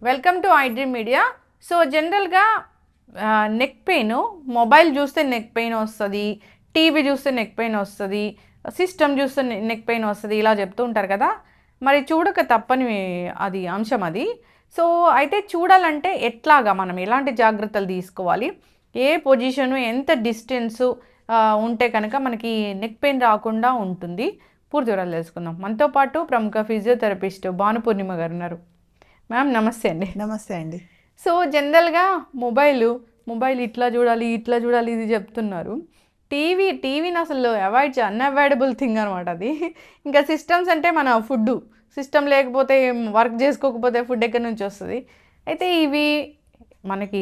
Welcome to iDream media. So జనరల్గా neck pain, mobile చూస్తే neck pain వస్తుంది, టీవీ చూస్తే నెక్ పెయిన్ వస్తుంది, సిస్టమ్ చూస్తే నెక్ పెయిన్ వస్తుంది, ఇలా చెప్తూ ఉంటారు కదా. మరి చూడక తప్పని అది అంశం అది. సో అయితే చూడాలంటే ఎట్లాగా మనం ఎలాంటి జాగ్రత్తలు తీసుకోవాలి, ఏ పొజిషను, ఎంత డిస్టెన్సు ఉంటే కనుక మనకి నెక్ పెయిన్ రాకుండా ఉంటుంది, పూర్తి వివరాలు తెలుసుకుందాం. మనతో పాటు ప్రముఖ ఫిజియోథెరపిస్ట్ భానుపూర్ణిమ గారు ఉన్నారు. మ్యామ్ నమస్తే అండి. నమస్తే అండి. సో జనరల్గా మొబైల్ ఇట్లా చూడాలి ఇది చెప్తున్నారు. టీవీని అసలు అన్అవాయిడబుల్ థింగ్ అనమాట అది. ఇంకా సిస్టమ్స్ అంటే మన ఫుడ్ సిస్టమ్ లేకపోతే, వర్క్ చేసుకోకపోతే ఫుడ్ ఎక్కడి నుంచి వస్తుంది. అయితే ఇవి మనకి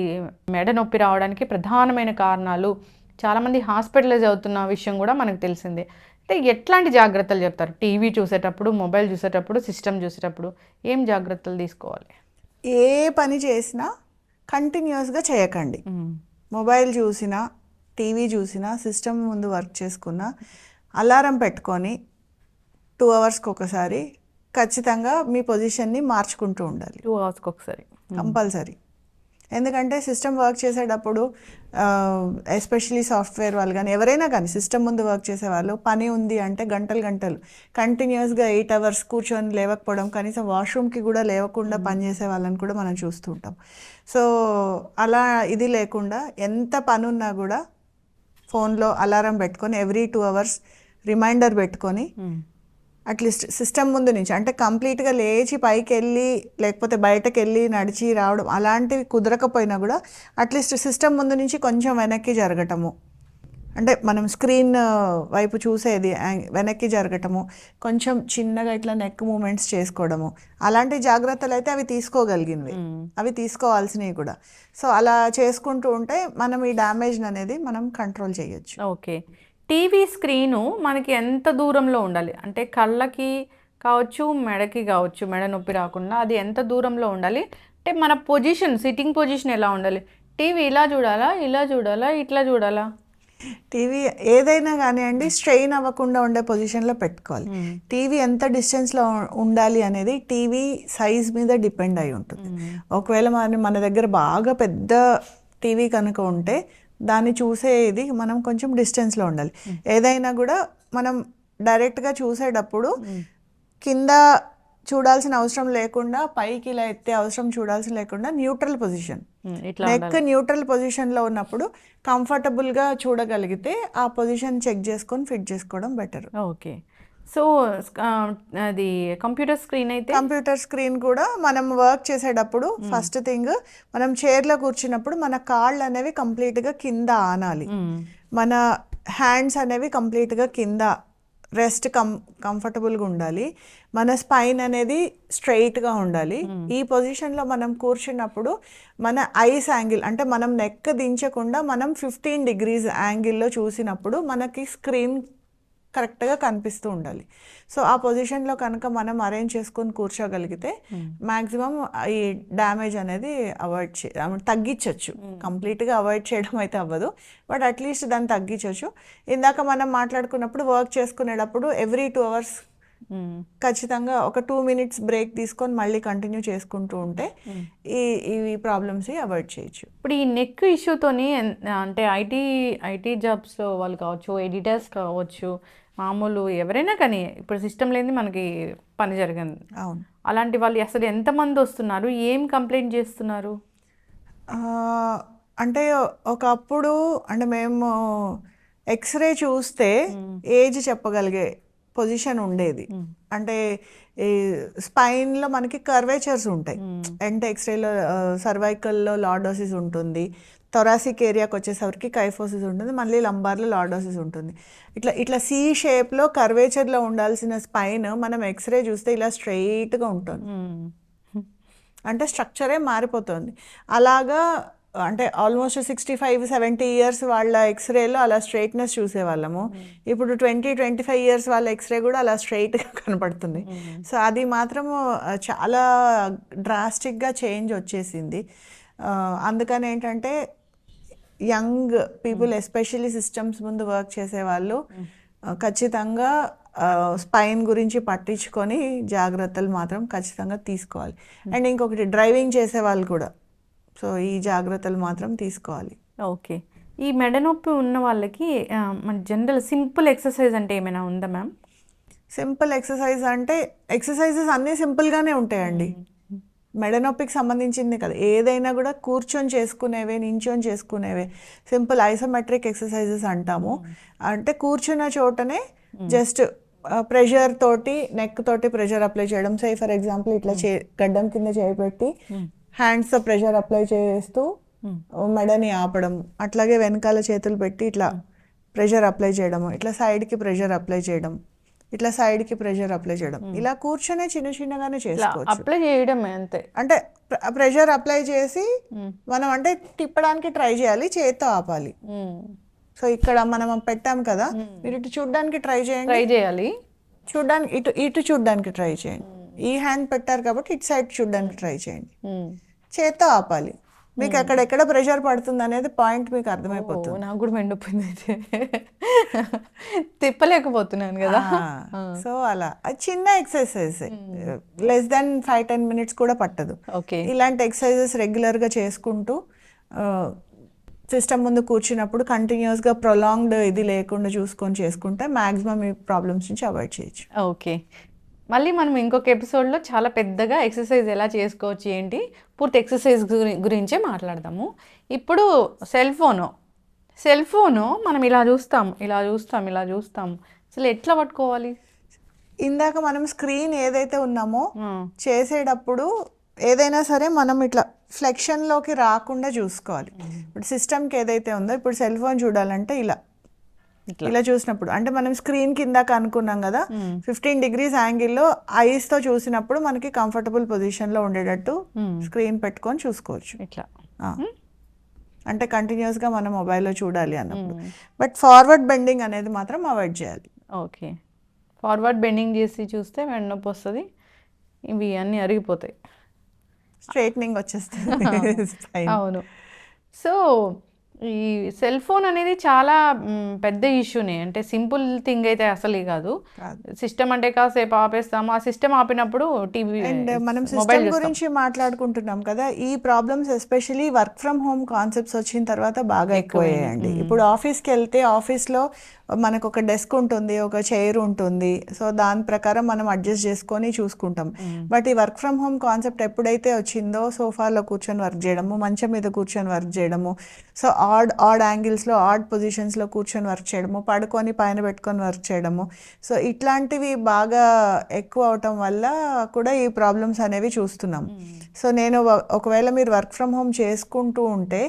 మెడ నొప్పి రావడానికి ప్రధానమైన కారణాలు. చాలామంది హాస్పిటలైజ్ అవుతున్న విషయం కూడా మనకు తెలిసిందే. అయితే ఎట్లాంటి జాగ్రత్తలు చెప్తారు టీవీ చూసేటప్పుడు, మొబైల్ చూసేటప్పుడు, సిస్టమ్ చూసేటప్పుడు ఏం జాగ్రత్తలు తీసుకోవాలి? ఏ పని చేసినా కంటిన్యూస్గా చేయకండి. మొబైల్ చూసినా, టీవీ చూసినా, సిస్టమ్ ముందు వర్క్ చేసుకున్నా అలారం పెట్టుకొని 2 అవర్స్కి ఒకసారి ఖచ్చితంగా మీ పొజిషన్ని మార్చుకుంటూ ఉండాలి. 2 అవర్స్కి ఒకసారి కంపల్సరీ. ఎందుకంటే సిస్టమ్ వర్క్ చేసేటప్పుడు ఎస్పెషలీ సాఫ్ట్వేర్ వాళ్ళు కానీ ఎవరైనా కానీ సిస్టమ్ ముందు వర్క్ చేసేవాళ్ళు పని ఉంది అంటే గంటలు కంటిన్యూస్గా 8 అవర్స్ కూర్చొని లేవకపోవడం, కనీసం వాష్రూమ్కి కూడా లేవకుండా పనిచేసే వాళ్ళని కూడా మనం చూస్తుంటాం. సో అలా ఇది లేకుండా ఎంత పని ఉన్నా కూడా ఫోన్లో అలారం పెట్టుకొని ఎవ్రీ 2 అవర్స్ రిమైండర్ పెట్టుకొని అట్లీస్ట్ సిస్టమ్ ముందు నుంచి, అంటే కంప్లీట్గా లేచి పైకి వెళ్ళి లేకపోతే బయటకు వెళ్ళి నడిచి రావడం అలాంటివి కుదరకపోయినా కూడా అట్లీస్ట్ సిస్టమ్ ముందు నుంచి కొంచెం వెనక్కి జరగటము, అంటే మనం స్క్రీన్ వైపు చూసేది వెనక్కి జరగటము, కొంచెం చిన్నగా ఇట్లా నెక్ మూమెంట్స్ చేసుకోవడము, అలాంటి జాగ్రత్తలు అయితే అవి తీసుకోగలిగినవి, అవి తీసుకోవాల్సినవి కూడా. సో అలా చేసుకుంటూ ఉంటే మనం ఈ డ్యామేజ్ అనేది మనం కంట్రోల్ చేయొచ్చు. ఓకే. టీవీ స్క్రీను మనకి ఎంత దూరంలో ఉండాలి? అంటే కళ్ళకి కావచ్చు, మెడకి కావచ్చు, మెడ నొప్పి రాకుండా అది ఎంత దూరంలో ఉండాలి? అంటే మన పొజిషన్, సిట్టింగ్ పొజిషన్ ఎలా ఉండాలి? టీవీ ఇలా చూడాలా, ఇట్లా చూడాలా? టీవీ ఏదైనా కానివ్వండి స్ట్రెయిన్ అవ్వకుండా ఉండే పొజిషన్లో పెట్టుకోవాలి. టీవీ ఎంత డిస్టెన్స్లో ఉండాలి అనేది టీవీ సైజ్ మీద డిపెండ్ అయి ఉంటుంది. ఒకవేళ మన దగ్గర బాగా పెద్ద టీవీ కనుక ఉంటే దాన్ని చూసేది మనం కొంచెం డిస్టెన్స్లో ఉండాలి. ఏదైనా కూడా మనం డైరెక్ట్గా చూసేటప్పుడు కింద చూడాల్సిన అవసరం లేకుండా, పైకి ఇలా ఎత్తే అవసరం చూడాల్సిన లేకుండా న్యూట్రల్ పొజిషన్, నెక్ న్యూట్రల్ పొజిషన్లో ఉన్నప్పుడు కంఫర్టబుల్గా చూడగలిగితే ఆ పొజిషన్ చెక్ చేసుకొని ఫిట్ చేసుకోవడం బెటర్. ఓకే. సో అది కంప్యూటర్ స్క్రీన్ కూడా మనం వర్క్ చేసేటప్పుడు ఫస్ట్ థింగ్ మనం చైర్లో కూర్చున్నప్పుడు మన కాళ్ళు అనేవి కంప్లీట్గా కింద ఆనాలి, మన హ్యాండ్స్ అనేవి కంప్లీట్గా కింద రెస్ట్ కంఫర్టబుల్గా ఉండాలి, మన స్పైన్ అనేది స్ట్రైట్గా ఉండాలి. ఈ పొజిషన్లో మనం కూర్చున్నప్పుడు మన ఐస్ యాంగిల్, అంటే మనం నెక్ దించకుండా మనం 15 degrees యాంగిల్లో చూసినప్పుడు మనకి స్క్రీన్ కరెక్ట్గా కనిపిస్తూ ఉండాలి. సో ఆ పొజిషన్లో కనుక మనం అరేంజ్ చేసుకొని కూర్చోగలిగితే మ్యాక్సిమం ఈ డ్యామేజ్ అనేది తగ్గించవచ్చు. కంప్లీట్గా అవాయిడ్ చేయడం అయితే అవ్వదు, బట్ అట్లీస్ట్ దాన్ని తగ్గించవచ్చు. ఇందాక మనం మాట్లాడుకున్నప్పుడు వర్క్ చేసుకునేటప్పుడు ఎవ్రీ 2 అవర్స్ ఖచ్చితంగా ఒక 2 minutes బ్రేక్ తీసుకొని మళ్ళీ కంటిన్యూ చేసుకుంటూ ఉంటే ఈ ప్రాబ్లమ్స్ అవాయిడ్ చేయొచ్చు. ఇప్పుడు ఈ నెక్ ఇష్యూతోని అంటే ఐటీ జాబ్స్లో వాళ్ళు కావచ్చు, ఎడిటర్స్ కావచ్చు, మామూలు ఎవరైనా కానీ ఇప్పుడు సిస్టమ్ లేని మనకి పని జరిగింది. అవును. అలాంటి వాళ్ళు అసలు ఎంతమంది వస్తున్నారు, ఏం కంప్లైంట్ చేస్తున్నారు? అంటే ఒకప్పుడు అంటే మేము ఎక్స్రే చూస్తే ఏజ్ చెప్పగలిగే పొజిషన్ ఉండేది. అంటే ఈ స్పైన్లో మనకి కర్వేచర్స్ ఉంటాయి. అంటే ఎక్స్రేలో సర్వైకల్లో లార్డోసిస్ ఉంటుంది, థొరాసిక్ ఏరియాకి వచ్చేసరికి కైఫోసిస్ ఉంటుంది, మళ్ళీ లంబార్లో లార్డోసిస్ ఉంటుంది. ఇట్లా సి షేప్లో కర్వేచర్లో ఉండాల్సిన స్పైన్ మనం ఎక్స్రే చూస్తే ఇలా స్ట్రైట్గా ఉంటుంది, అంటే స్ట్రక్చరే మారిపోతుంది. అలాగా అంటే ఆల్మోస్ట్ 65-70 years వాళ్ళ ఎక్స్రేలో అలా స్ట్రైట్నెస్ చూసేవాళ్ళము. ఇప్పుడు 20-25 years వాళ్ళ ఎక్స్రే కూడా అలా స్ట్రైట్గా కనపడుతుంది. సో అది మాత్రము చాలా డ్రాస్టిక్గా చేంజ్ వచ్చేసింది. అందుకని ఏంటంటే యంగ్ పీపుల్ ఎస్పెషల్లీ సిస్టమ్స్ ముందు వర్క్ చేసేవాళ్ళు ఖచ్చితంగా స్పైన్ గురించి పట్టించుకొని జాగ్రత్తలు మాత్రం ఖచ్చితంగా తీసుకోవాలి. అండ్ ఇంకొకటి డ్రైవింగ్ చేసే వాళ్ళు కూడా సో ఈ జాగ్రత్తలు మాత్రం తీసుకోవాలి. ఓకే. ఈ మెడ నొప్పి ఉన్న వాళ్ళకి మన జనరల్ సింపుల్ ఎక్సర్సైజ్ అంటే ఏమైనా ఉందా మ్యామ్? సింపుల్ ఎక్సర్సైజ్ అంటే ఎక్సర్సైజెస్ అన్నీ సింపుల్గానే ఉంటాయండి. మెడ నొప్పికి సంబంధించింది కదా, ఏదైనా కూడా కూర్చొని చేసుకునేవే, నించొని చేసుకునేవే సింపుల్ ఐసోమెట్రిక్ ఎక్సర్సైజెస్ అంటాము. అంటే కూర్చున్న చోటనే జస్ట్ ప్రెషర్ తోటి నెక్ తోటి ప్రెషర్ అప్లై చేయడం. సే ఫర్ ఎగ్జాంపుల్ ఇట్లా గడ్డం కింద చేపెట్టి హ్యాండ్స్తో ప్రెషర్ అప్లై చేస్తూ మెడని ఆపడం, అట్లాగే వెనకాల చేతులు పెట్టి ఇట్లా ప్రెషర్ అప్లై చేయడము, ఇట్లా సైడ్కి ప్రెషర్ అప్లై చేయడం, ఇట్లా సైడ్కి ప్రెషర్ అప్లై చేయడం, ఇలా కూర్చొనే చిన్న చిన్నగానే చేసుకోవచ్చు. అప్లై చేయడం అంతే. అంటే ప్రెషర్ అప్లై చేసి మనం అంటే తిప్పడానికి ట్రై చేయాలి, చేత్తో ఆపాలి. సో ఇక్కడ మనం పెట్టాం కదా, మీరు ఇటు చూడడానికి ట్రై చేయాలి, చూడడానికి ఇటు చూడడానికి ట్రై చేయండి. ఈ హ్యాండ్ పెట్టారు కాబట్టి ఇటు సైడ్ చూడడానికి ట్రై చేయండి, చేత్తో ఆపాలి. మీకు ఎక్కడ ప్రెషర్ పడుతుంది అనేది పాయింట్ మీకు అర్థమైపోతుంది. నాకు కూడా మెండిపోయింది అయితే తిప్పలేకపోతున్నాను కదా. సో అలా చిన్న ఎక్సర్సైజ్ లెస్ దెన్ 5-10 minutes కూడా పట్టదు. ఇలాంటి ఎక్సర్సైజెస్ రెగ్యులర్గా చేసుకుంటూ సిస్టమ్ ముందు కూర్చున్నప్పుడు కంటిన్యూస్గా ప్రొలాంగ్డ్ ఇది లేకుండా చూసుకొని చేసుకుంటే మ్యాక్సిమం ఈ ప్రాబ్లమ్స్ నుంచి అవాయిడ్ చేయొచ్చు. ఓకే. మళ్ళీ మనం ఇంకొక ఎపిసోడ్లో చాలా పెద్దగా ఎక్సర్సైజ్ ఎలా చేసుకోవచ్చు ఏంటి పూర్తి ఎక్సర్సైజ్ గురించే మాట్లాడదాము. ఇప్పుడు సెల్ ఫోను మనం ఇలా చూస్తాం అసలు ఎట్లా పట్టుకోవాలి? ఇందాక మనం స్క్రీన్ ఏదైతే ఉన్నామో చేసేటప్పుడు ఏదైనా సరే మనం ఇట్లా ఫ్లెక్షన్లోకి రాకుండా చూసుకోవాలి. ఇప్పుడు సిస్టమ్కి ఏదైతే ఉందో ఇప్పుడు సెల్ ఫోన్ చూడాలంటే ఇలా చూసినప్పుడు అంటే మనం స్క్రీన్ కిందాక అనుకున్నాం కదా 15 degrees యాంగిల్లో ఐస్తో చూసినప్పుడు మనకి కంఫర్టబుల్ పొజిషన్లో ఉండేటట్టు స్క్రీన్ పెట్టుకొని చూసుకోవచ్చు. ఇట్లా అంటే కంటిన్యూస్గా మనం మొబైల్లో చూడాలి అన్నప్పుడు. బట్ ఫార్వర్డ్ బెండింగ్ అనేది మాత్రం అవాయిడ్ చేయాలి. ఓకే. ఫార్వర్డ్ బెండింగ్ చేసి చూస్తే వెంట నొప్పి వస్తుంది, ఇవి అన్నీ అరిగిపోతాయి, స్ట్రైట్నింగ్ వచ్చేస్తుంది. అవును. సో ఈ సెల్ ఫోన్ అనేది చాలా పెద్ద ఇష్యూనే, అంటే సింపుల్ థింగ్ అయితే అసలు కాదు. సిస్టమ్ అంటే కాసేపు ఆపేస్తాము, ఆ సిస్టమ్ ఆపినప్పుడు టీవీ. అండ్ మనం సిస్టమ్ గురించి మాట్లాడుకుంటున్నాం కదా, ఈ problems especially work from home concepts వచ్చిన తర్వాత బాగా ఎక్కువయ్యాయండి. ఇప్పుడు ఆఫీస్కి వెళ్తే ఆఫీస్లో మనకు ఒక డెస్క్ ఉంటుంది, ఒక చైర్ ఉంటుంది, సో దాని ప్రకారం మనం అడ్జస్ట్ చేసుకొని చూసుకుంటాం. బట్ ఈ వర్క్ ఫ్రమ్ హోమ్ కాన్సెప్ట్ ఎప్పుడైతే వచ్చిందో సోఫాలో కూర్చొని వర్క్ చేయడము, మంచం మీద కూర్చొని వర్క్ చేయడము, సో ఆడ్ యాంగిల్స్లో ఆడ్ పొజిషన్స్లో కూర్చొని వర్క్ చేయడము, పడుకొని పైన పెట్టుకొని వర్క్ చేయడము, సో ఇట్లాంటివి బాగా ఎక్కువ అవటం వల్ల కూడా ఈ ప్రాబ్లమ్స్ అనేవి చూస్తున్నాం. సో నేను ఒకవేళ మీరు వర్క్ ఫ్రమ్ హోమ్ చేసుకుంటూ ఉంటే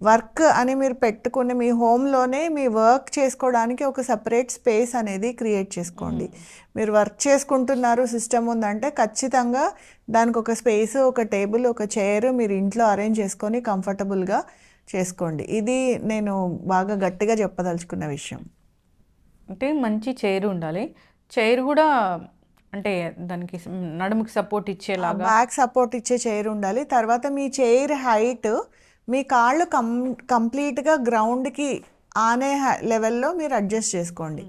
వర్క్ అని మీరు పెట్టుకుని మీ హోమ్లోనే మీ వర్క్ చేసుకోవడానికి ఒక సపరేట్ స్పేస్ అనేది క్రియేట్ చేసుకోండి. మీరు వర్క్ చేసుకుంటున్నారు, సిస్టమ్ ఉందంటే ఖచ్చితంగా దానికి ఒక స్పేస్, ఒక టేబుల్, ఒక చైర్ మీరు ఇంట్లో అరేంజ్ చేసుకొని కంఫర్టబుల్గా చేసుకోండి. ఇది నేను బాగా గట్టిగా చెప్పదలుచుకున్న విషయం. అంటే మంచి చైర్ ఉండాలి, చైర్ కూడా అంటే దానికి నడుముకి సపోర్ట్ ఇచ్చేలాగా బ్యాక్ సపోర్ట్ ఇచ్చే చైర్ ఉండాలి. తర్వాత మీ చైర్ హైట్ మీ కాళ్ళు కంప్లీట్గా గ్రౌండ్కి ఆనే లెవెల్లో మీరు అడ్జస్ట్ చేసుకోండి.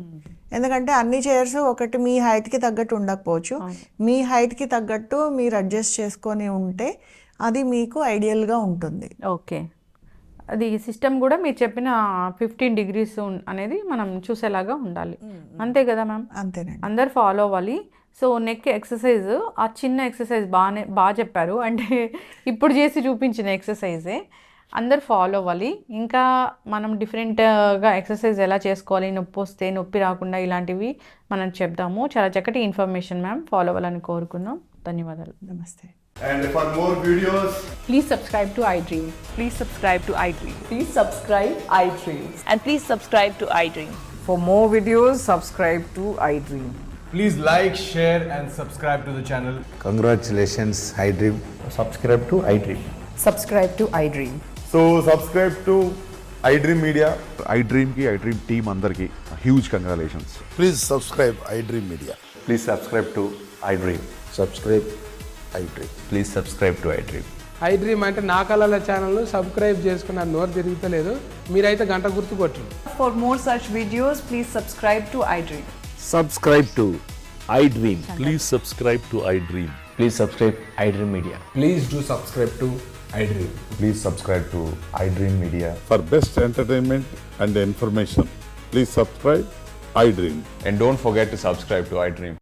ఎందుకంటే అన్ని చైర్స్ ఒకటి మీ హైట్కి తగ్గట్టు ఉండకపోవచ్చు, మీ హైట్కి తగ్గట్టు మీరు అడ్జస్ట్ చేసుకొని ఉంటే అది మీకు ఐడియల్గా ఉంటుంది. ఓకే. అది సిస్టమ్ కూడా మీరు చెప్పిన 15 degrees అనేది మనం చూసేలాగా ఉండాలి, అంతే కదా మ్యామ్? అంతేనండి, అందరు ఫాలో అవ్వాలి. సో నెక్ ఎక్సర్సైజ్, ఆ చిన్న ఎక్సర్సైజ్ బాగా చెప్పారు, అంటే ఇప్పుడు చేసి చూపించిన ఎక్సర్సైజే అందరు ఫాలో అవ్వాలి. ఇంకా మనం డిఫరెంట్గా ఎక్సర్సైజ్ ఎలా చేసుకోవాలి, నొప్పి వస్తే నొప్పి రాకుండా ఇలాంటివి మనం చెప్దాము. చాలా చక్కటి ఇన్ఫర్మేషన్ మ్యామ్, ఫాలో అవ్వాలని కోరుకున్నాం. ధన్యవాదాలు. నమస్తే. And for more videos, please subscribe to iDream. Please subscribe to iDream. Please subscribe iDream. And please subscribe to iDream. For more videos, subscribe to iDream. please like, share and subscribe to the channel. Congratulations, iDream. Subscribe to iDream. Subscribe to iDream. So subscribe to iDream Media. iDream ki iDream team andarki huge congratulations. Please subscribe iDream Media. Please subscribe to iDream. Subscribe iDream. Please subscribe to iDream. iDream అంటే నా కళల ఛానల్ను subscribe చేసుకున్న నోరు తిరుగుతలేదు, మీరైతే గంట గుర్తు కొట్టండి. For more such videos, please subscribe to iDream. Subscribe to iDream. Please subscribe to iDream. Please subscribe iDream Media. Please do subscribe to iDream. Please subscribe to iDream Media. For best entertainment and information, please subscribe iDream. And don't forget to subscribe to iDream.